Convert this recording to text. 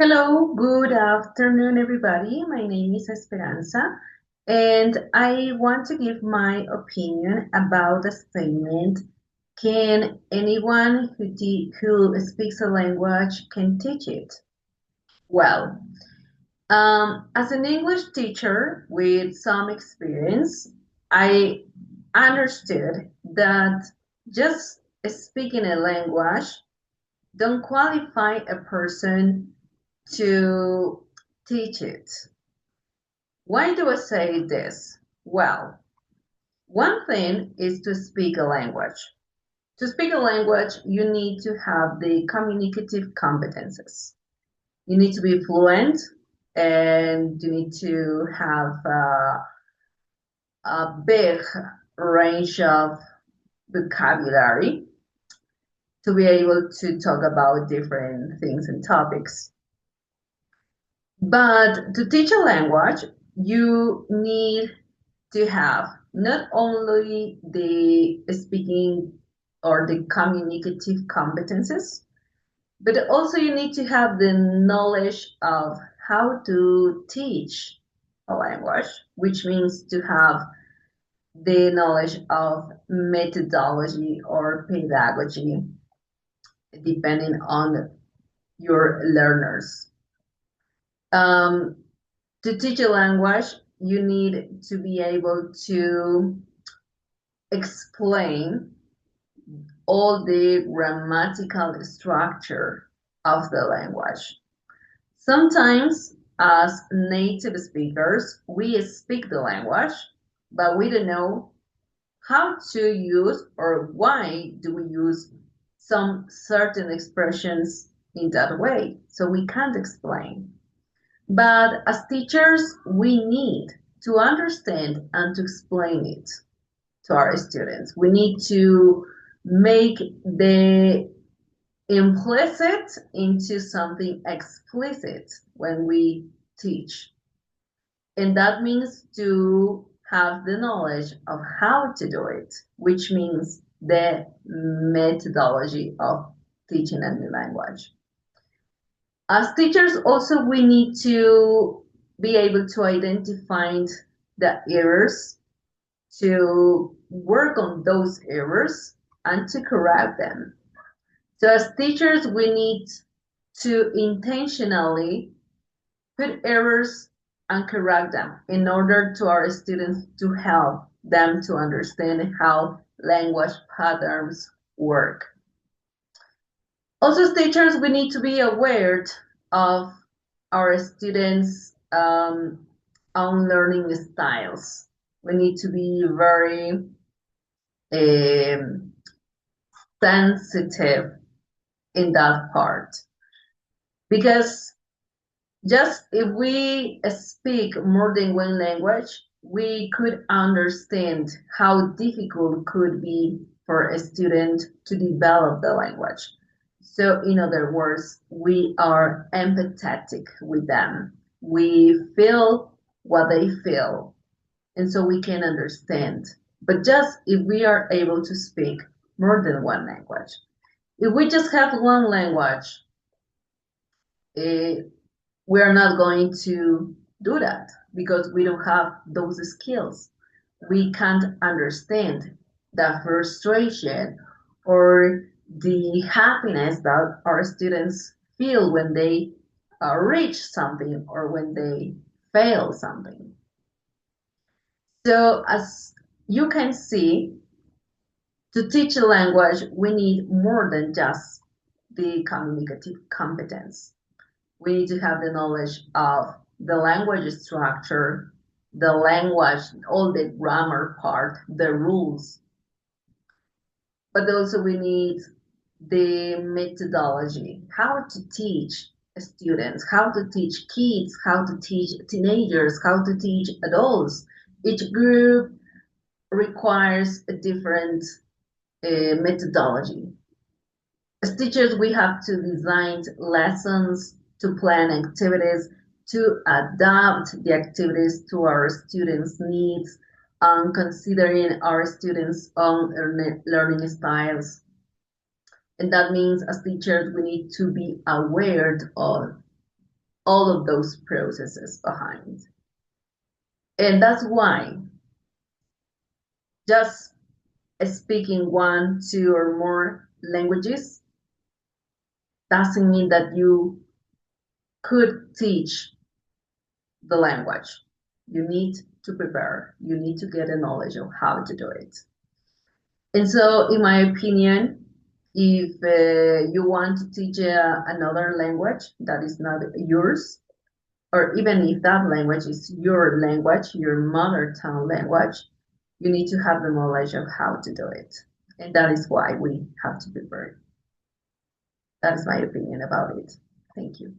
Hello, good afternoon, everybody. My name is Esperanza, and I want to give my opinion about the statement, can anyone who speaks a language can teach it? Well, as an English teacher with some experience, I understood that just speaking a language don't qualify a person to teach it. Why do I say this? Well, one thing is to speak a language. To speak a language, you need to have the communicative competences. You need to be fluent and you need to have a big range of vocabulary to be able to talk about different things and topics. But to teach a language, you need to have not only the speaking or the communicative competences, but also you need to have the knowledge of how to teach a language, which means to have the knowledge of methodology or pedagogy, depending on your learners. Um, to teach a language, you need to be able to explain all the grammatical structure of the language. Sometimes, as native speakers, we speak the language, but we don't know how to use or why do we use some certain expressions in that way. So we can't explain. But as teachers, we need to understand and to explain it to our students. We need to make the implicit into something explicit when we teach. And that means to have the knowledge of how to do it, which means the methodology of teaching a new language. As teachers, also, we need to be able to identify the errors, to work on those errors, and to correct them. So, as teachers, we need to intentionally put errors and correct them in order to our students to help them to understand how language patterns work. Also, as teachers, we need to be aware of our students' own learning styles. We need to be very um, sensitive in that part because just if we speak more than one language, we could understand how difficult could be for a student to develop the language. So, in other words, we are empathetic with them. We feel what they feel, and so we can understand. But just if we are able to speak more than one language, if we just have one language, eh, we are not going to do that because we don't have those skills. We can't understand the frustration or the happiness that our students feel when they reach something or when they fail something. So, as you can see, to teach a language, we need more than just the communicative competence. We need to have the knowledge of the language structure, the language, all the grammar part, the rules, but also we need the methodology, how to teach students, how to teach kids, how to teach teenagers, how to teach adults. Each group requires a different methodology. As teachers, we have to design lessons, to plan activities, to adapt the activities to our students' needs, and considering our students' own learning styles. And that means as teachers, we need to be aware of all of those processes behind. And that's why just speaking one, two, or more languages doesn't mean that you could teach the language. You need to prepare, you need to get a knowledge of how to do it. And so, in my opinion, if you want to teach another language that is not yours, or even if that language is your language, your mother tongue language, you need to have the knowledge of how to do it. And that is why we have to prepare. That is my opinion about it. Thank you.